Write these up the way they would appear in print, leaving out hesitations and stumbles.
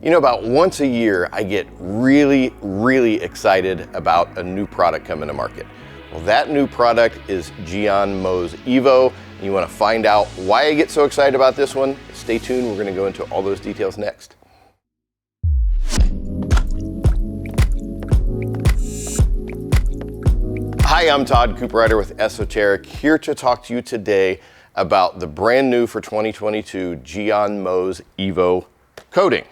You know, about once a year, I get really excited about a new product coming to market. Well, that new product is GYEON Mohs EVO. And you want to find out why I get so excited about this one? Stay tuned, we're going to go into all those details next. Hi, I'm Todd Cooperider with ESOTERIC, here to talk to you today about the brand new for 2022 GYEON Mohs EVO coating.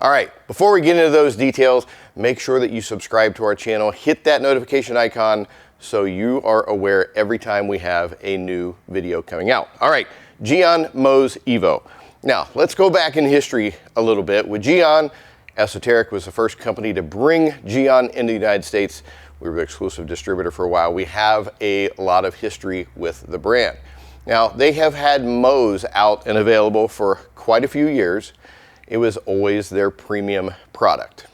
All right, before we get into those details, make sure that you subscribe to our channel, hit that notification icon so you are aware every time we have a new video coming out. All right, GYEON Mohs EVO. Now, let's go back in history a little bit. With GYEON, ESOTERIC was the first company to bring GYEON into the United States. We were the exclusive distributor for a while. We have a lot of history with the brand. Now, they have had Mohs out and available for quite a few years. It was always their premium product.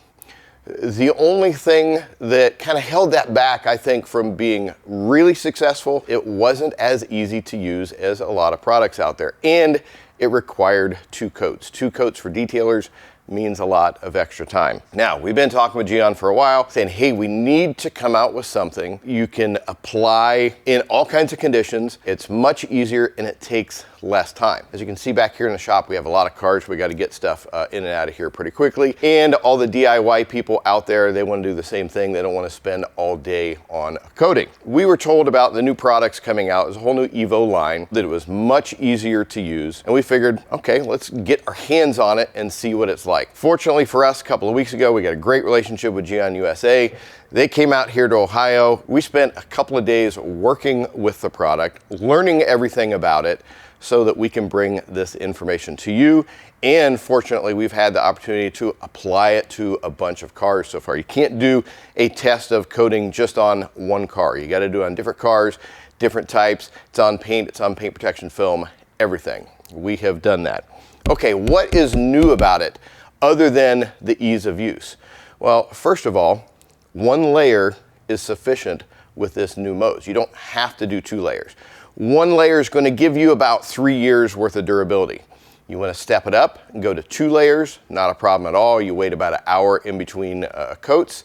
The only thing that kind of held that back, I think, from being really successful, it wasn't as easy to use as a lot of products out there. And it required two coats. Two coats for detailers means a lot of extra time. Now, we've been talking with GYEON for a while, saying, hey, we need to come out with something you can apply in all kinds of conditions. It's much easier and it takes less time. As you can see back here in the shop, we have a lot of cars. We got to get stuff in and out of here pretty quickly. And all the DIY people out there, they want to do the same thing. They don't want to spend all day on coating. We were told about the new products coming out. There's a whole new EVO line, that it was much easier to use. And we figured, okay, let's get our hands on it and see what it's like. Fortunately for us, a couple of weeks ago, we got a great relationship with GYEON USA. They came out here to Ohio. We spent a couple of days working with the product, learning everything about it, so that we can bring this information to you. And fortunately, we've had the opportunity to apply it to a bunch of cars so far. You can't do a test of coating just on one car. You got to do it on different cars, different types. It's on paint protection film, everything. We have done that. Okay, what is new about it other than the ease of use? Well, first of all, one layer is sufficient with this new Mohs. You don't have to do two layers. One layer is going to give you about 3 years worth of durability. You want to step it up and go to 2 layers, not a problem at all. You wait about an hour in between coats,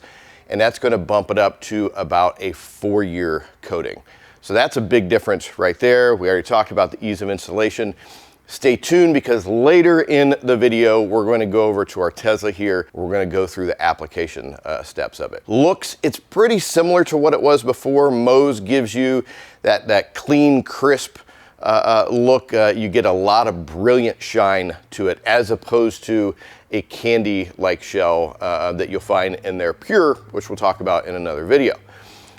and that's going to bump it up to about a 4-year coating. So that's a big difference right there. We already talked about the ease of installation. Stay tuned, because later in the video, we're going to go over to our Tesla here. We're going to go through the application steps of it. Looks, it's pretty similar to what it was before. Mohs gives you that clean, crisp look. You get a lot of brilliant shine to it, as opposed to a candy-like shell that you'll find in their Pure, which we'll talk about in another video.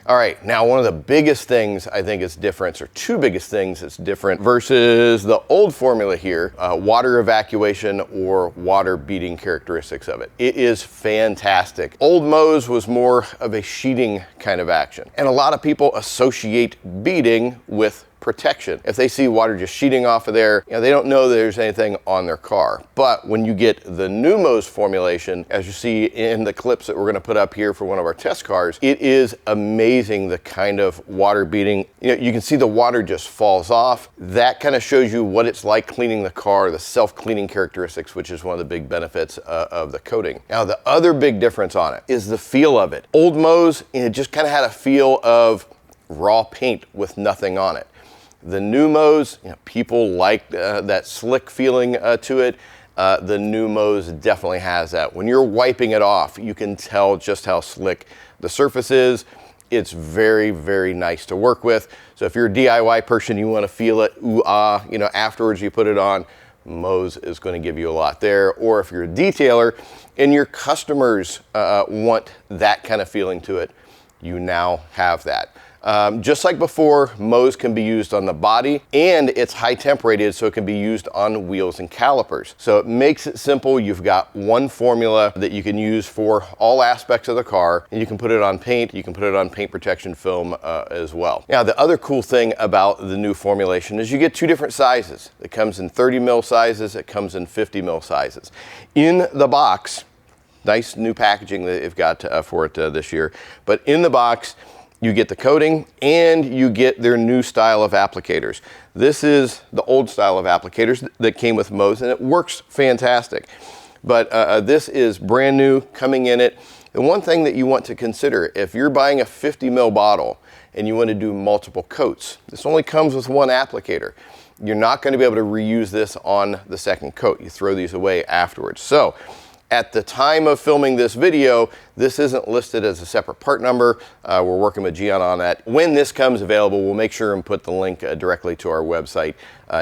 All right, now one of the biggest things I think is different, or two biggest things that's different versus the old formula here, water evacuation or water beading characteristics of it. It is fantastic. Old Mohs was more of a sheeting kind of action, and a lot of people associate beading with protection. If they see water just sheeting off of there, they don't know there's anything on their car. But when you get the new Mohs formulation, as you see in the clips that we're going to put up here for one of our test cars, it is amazing the kind of water beading. You can see the water just falls off. That kind of shows you what it's like cleaning the car, the self-cleaning characteristics, which is one of the big benefits of the coating. Now, the other big difference on it is the feel of it. Old Mohs, it just kind of had a feel of raw paint with nothing on it. The new Mohs, people like that slick feeling to it. The new Mohs definitely has that. When you're wiping it off, you can tell just how slick the surface is. It's very nice to work with. So if you're a DIY person, you want to feel it, ooh ah, afterwards you put it on, Mohs is going to give you a lot there. Or if you're a detailer and your customers want that kind of feeling to it, you now have that. Just like before, Mohs can be used on the body, and it's high temp-rated, so it can be used on wheels and calipers. So it makes it simple. You've got one formula that you can use for all aspects of the car, and you can put it on paint. You can put it on paint protection film as well. Now, the other cool thing about the new formulation is you get 2 different sizes. It comes in 30 mil sizes. It comes in 50 mil sizes. In the box, nice new packaging that they've got for it this year, but in the box, you get the coating and you get their new style of applicators. This is the old style of applicators that came with Mohs, and it works fantastic. but this is brand new, coming in it. The one thing that you want to consider, if you're buying a 50 ml bottle and you want to do multiple coats, this only comes with one applicator. You're not going to be able to reuse this on the second coat. You throw these away afterwards. So at the time of filming this video, this isn't listed as a separate part number. We're working with GYEON on that. When this comes available, we'll make sure and put the link directly to our website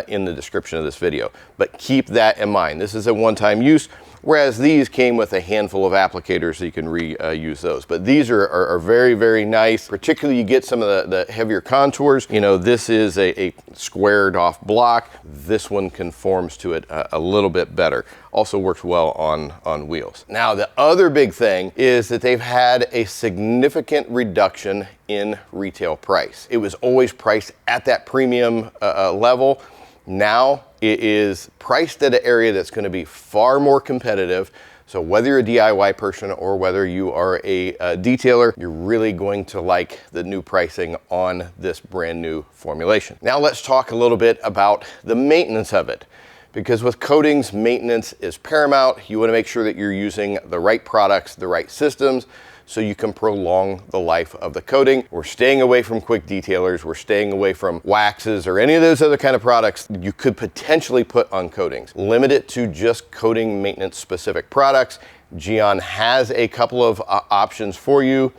in the description of this video. But keep that in mind. This is a one-time use, whereas these came with a handful of applicators so you can reuse those. But these are very, very nice. Particularly you get some of the heavier contours. You know, this is a squared off block. This one conforms to it a little bit better. Also works well on wheels. Now, the other big thing is that they've had a significant reduction in retail price. It was always priced at that premium level. Now it is priced at an area that's going to be far more competitive. So whether you're a DIY person or whether you are a detailer, you're really going to like the new pricing on this brand new formulation. Now let's talk a little bit about the maintenance of it. Because with coatings, maintenance is paramount. You want to make sure that you're using the right products, the right systems, so you can prolong the life of the coating. We're staying away from quick detailers. We're staying away from waxes or any of those other kind of products you could potentially put on coatings. Limit it to just coating maintenance specific products. GYEON has a couple of options for you.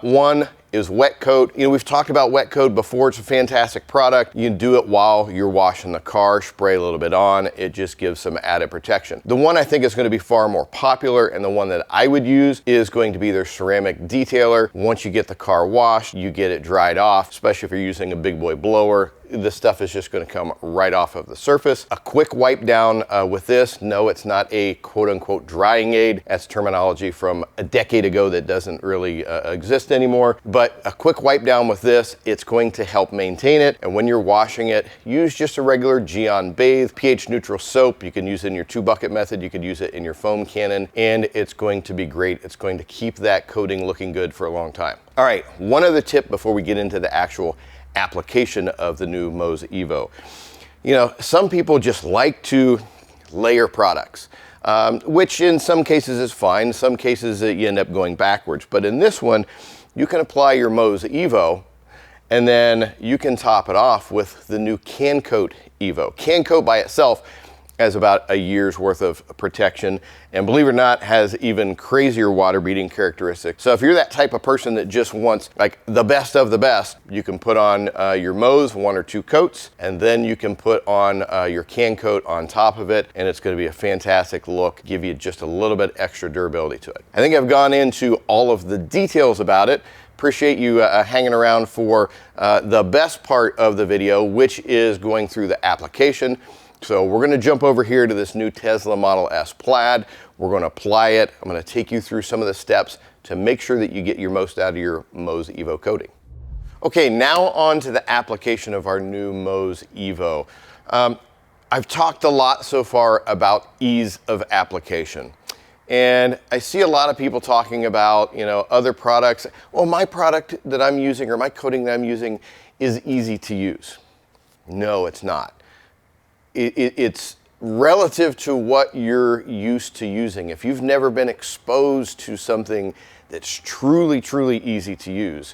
One is wet coat. You know, we've talked about wet coat before. It's a fantastic product. You can do it while you're washing the car, spray a little bit on. It just gives some added protection. The one I think is going to be far more popular, and the one that I would use, is going to be their ceramic detailer. Once you get the car washed, you get it dried off, especially if you're using a big boy blower. This stuff is just going to come right off of the surface. A quick wipe down with this. No, it's not a quote unquote drying aid. That's terminology from a decade ago that doesn't really exist anymore. But a quick wipe down with this, it's going to help maintain it. And when you're washing it, use just a regular GYEON Bathe pH neutral soap. You can use it in your 2-bucket method. You could use it in your foam cannon, and it's going to be great. It's going to keep that coating looking good for a long time. All right, one other tip before we get into the actual application of the new Mohs EVO. You know, some people just like to layer products, which in some cases is fine. Some cases you end up going backwards. But in this one, you can apply your Mohs EVO and then you can top it off with the new CanCoat EVO. CanCoat by itself has about a year's worth of protection, and believe it or not, has even crazier water beading characteristics. So if you're that type of person that just wants like the best of the best, you can put on your Mohs 1 or 2 coats, and then you can put on your CanCoat on top of it, and it's going to be a fantastic look, give you just a little bit extra durability to it. I think I've gone into all of the details about it. Appreciate you hanging around for the best part of the video, which is going through the application. So we're going to jump over here to this new Tesla Model S Plaid. We're going to apply it. I'm going to take you through some of the steps to make sure that you get your most out of your Mohs EVO coating. Okay, now on to the application of our new Mohs EVO. I've talked a lot so far about ease of application. And I see a lot of people talking about, you know, other products. Well, my product that I'm using or my coating that I'm using is easy to use. No, it's not. It's relative to what you're used to using. If you've never been exposed to something that's truly, truly easy to use,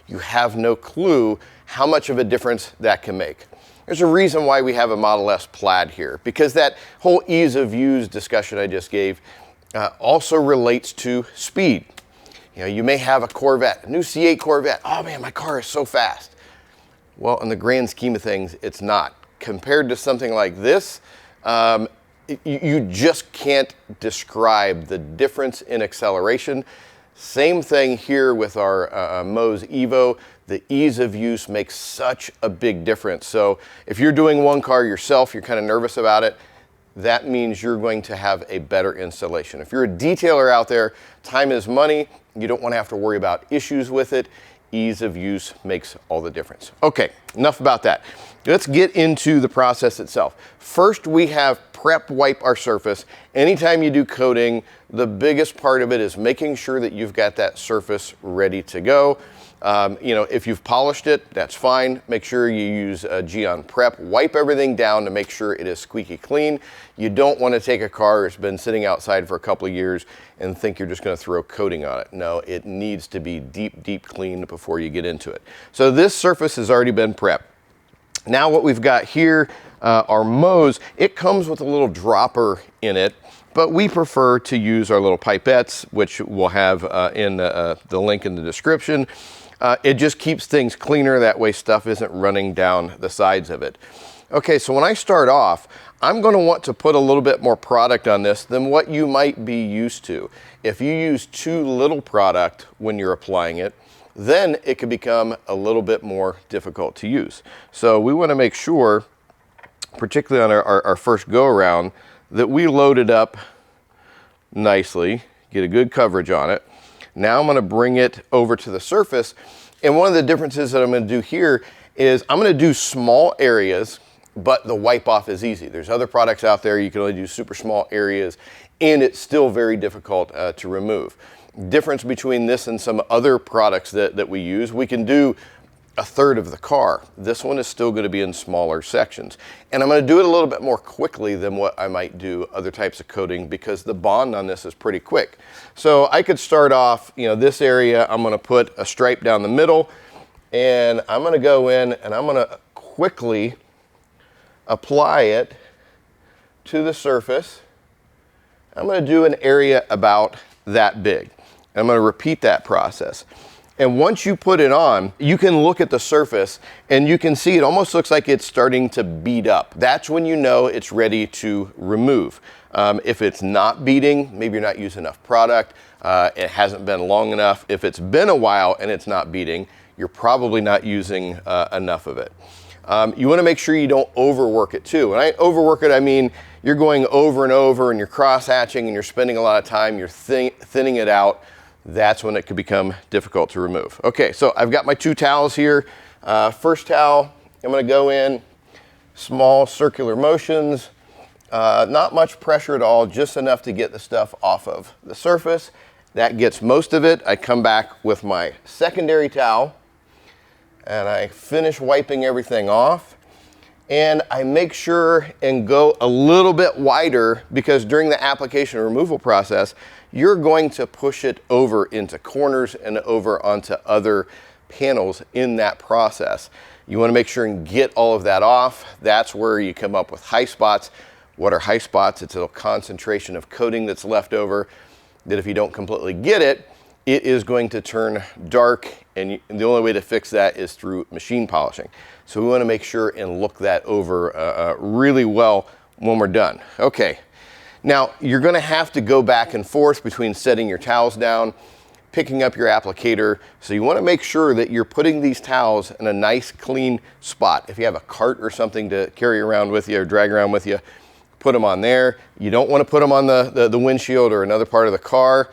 you have no clue how much of a difference that can make. There's a reason why we have a Model S Plaid here, because that whole ease of use discussion I just gave also relates to speed. You know, you may have a Corvette, a new C8 Corvette. Oh man, my car is so fast. Well, in the grand scheme of things, it's not. Compared to something like this, you just can't describe the difference in acceleration. Same thing here with our Mohs EVO. The ease of use makes such a big difference. So if you're doing one car yourself, you're kind of nervous about it, that means you're going to have a better installation. If you're a detailer out there, time is money. You don't want to have to worry about issues with it. Ease of use makes all the difference. Okay, enough about that. Let's get into the process itself. First, we have prep wipe our surface. Anytime you do coating, the biggest part of it is making sure that you've got that surface ready to go. You know, if you've polished it, that's fine. Make sure you use GYEON Prep. Wipe everything down to make sure it is squeaky clean. You don't want to take a car that's been sitting outside for a couple of years and think you're just going to throw coating on it. No, it needs to be deep, deep cleaned before you get into it. So this surface has already been prepped. Now what we've got here, our Mohs, it comes with a little dropper in it, but we prefer to use our little pipettes, which we'll have in the link in the description. It just keeps things cleaner, that way stuff isn't running down the sides of it. Okay, so when I start off, I'm going to want to put a little bit more product on this than what you might be used to. If you use too little product when you're applying it, then it could become a little bit more difficult to use. So we want to make sure, particularly on our first go around, that we load it up nicely, get a good coverage on it. Now I'm going to bring it over to the surface, and one of the differences that I'm going to do here is I'm going to do small areas, but the wipe off is easy. There's other products out there you can only do super small areas, and it's still very difficult to remove. Difference between this and some other products that we use, we can do a third of the car. This one is still going to be in smaller sections. And I'm going to do it a little bit more quickly than what I might do other types of coating because the bond on this is pretty quick. So I could start off, you know, this area, I'm going to put a stripe down the middle, and I'm going to go in and I'm going to quickly apply it to the surface. I'm going to do an area about that big. I'm going to repeat that process. And once you put it on, you can look at the surface and you can see it almost looks like it's starting to bead up. That's when you know it's ready to remove. If it's not beading, maybe you're not using enough product, it hasn't been long enough. If it's been a while and it's not beading, you're probably not using enough of it. You want to make sure you don't overwork it too. When I overwork it, I mean you're going over and over and you're cross-hatching and you're spending a lot of time, you're thinning it out. That's when it could become difficult to remove. Okay, so I've got my two towels here. First towel, I'm going to go in, small circular motions, not much pressure at all, just enough to get the stuff off of the surface. That gets most of it. I come back with my secondary towel and I finish wiping everything off. And I make sure and go a little bit wider because during the application and removal process, you're going to push it over into corners and over onto other panels in that process. You want to make sure and get all of that off. That's where you come up with high spots. What are high spots? It's a concentration of coating that's left over that if you don't completely get it, it is going to turn dark, and the only way to fix that is through machine polishing. So we want to make sure and look that over really well when we're done. Okay, now you're going to have to go back and forth between setting your towels down, picking up your applicator. So you want to make sure that you're putting these towels in a nice clean spot. If you have a cart or something to carry around with you or drag around with you, put them on there. You don't want to put them on the windshield or another part of the car,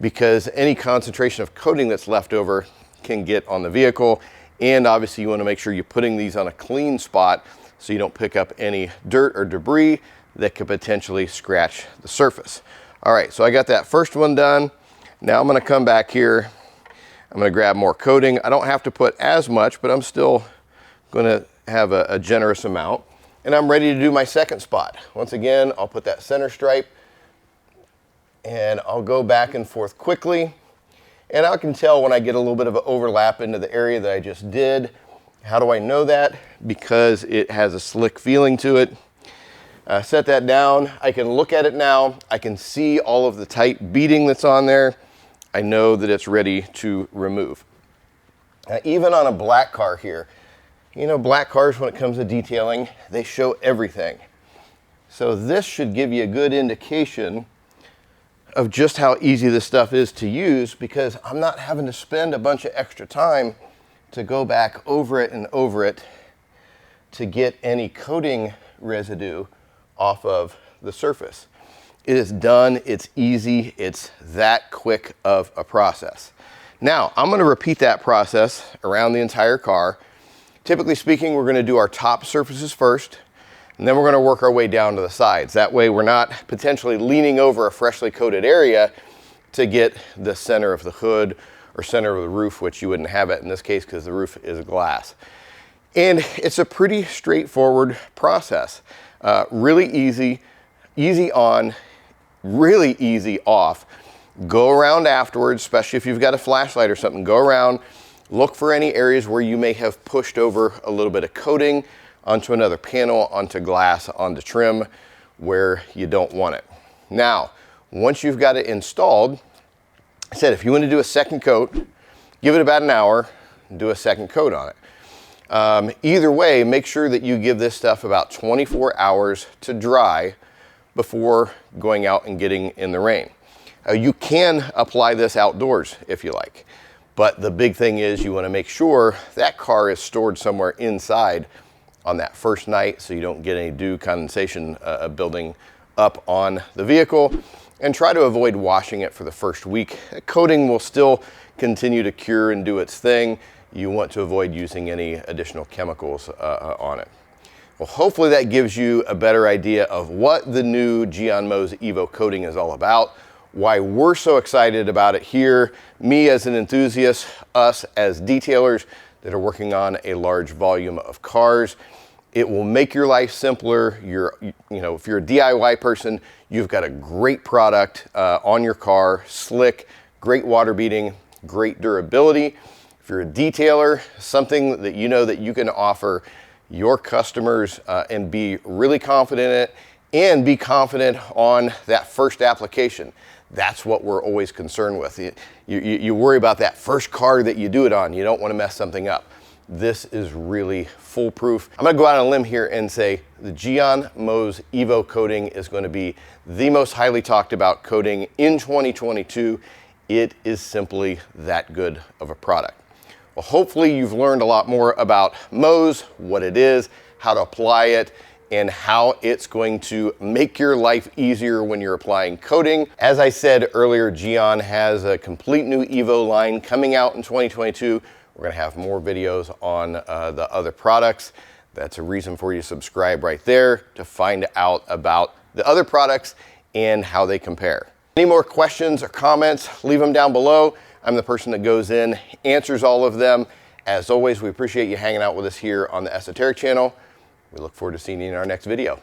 because any concentration of coating that's left over can get on the vehicle. And obviously you want to make sure you're putting these on a clean spot so you don't pick up any dirt or debris that could potentially scratch the surface. All right, so I got that first one done. Now I'm going to come back here. I'm going to grab more coating. I don't have to put as much, but I'm still going to have a generous amount. And I'm ready to do my second spot. Once again, I'll put that center stripe and I'll go back and forth quickly. And I can tell when I get a little bit of an overlap into the area that I just did. How do I know that? Because it has a slick feeling to it. Set that down. I can look at it now. I can see all of the tight beading that's on there. I know that it's ready to remove. Even on a black car here, you know, black cars, when it comes to detailing, they show everything. So this should give you a good indication of just how easy this stuff is to use, because I'm not having to spend a bunch of extra time to go back over it and over it to get any coating residue off of the surface. It is done, it's easy, it's that quick of a process. Now, I'm going to repeat that process around the entire car. Typically speaking, we're going to do our top surfaces first. And then we're going to work our way down to the sides. That way we're not potentially leaning over a freshly coated area to get the center of the hood or center of the roof, which you wouldn't have it in this case because the roof is glass. And it's a pretty straightforward process. Really easy on, really easy off. Go around afterwards, especially if you've got a flashlight or something, go around, look for any areas where you may have pushed over a little bit of coating onto another panel, onto glass, onto trim where you don't want it. Now, once you've got it installed, I said if you want to do a second coat, give it about an hour, and do a second coat on it. Either way, make sure that you give this stuff about 24 hours to dry before going out and getting in the rain. You can apply this outdoors if you like, but the big thing is you want to make sure that car is stored somewhere inside on that first night so you don't get any dew condensation building up on the vehicle, and try to avoid washing it for the first week. Coating will still continue to cure and do its thing. You want to avoid using any additional chemicals on it. Well, hopefully that gives you a better idea of what the new GYEON Mohs EVO coating is all about, why we're so excited about it here, me as an enthusiast, us as detailers that are working on a large volume of cars. It will make your life simpler. If you're a DIY person, you've got a great product on your car, slick, great water beading, great durability. If you're a detailer, something that you know that you can offer your customers and be really confident in it, and be confident on that first application. That's what we're always concerned with. You worry about that first car that you do it on. You don't want to mess something up. This is really foolproof. I'm going to go out on a limb here and say the GYEON Mohs EVO coating is going to be the most highly talked about coating in 2022. It is simply that good of a product. Well, hopefully you've learned a lot more about Mohs, what it is, how to apply it, and how it's going to make your life easier when you're applying coating. As I said earlier, GYEON has a complete new EVO line coming out in 2022. We're gonna have more videos on the other products. That's a reason for you to subscribe right there to find out about the other products and how they compare. Any more questions or comments, leave them down below. I'm the person that goes in, answers all of them. As always, we appreciate you hanging out with us here on the Esoteric channel. We look forward to seeing you in our next video.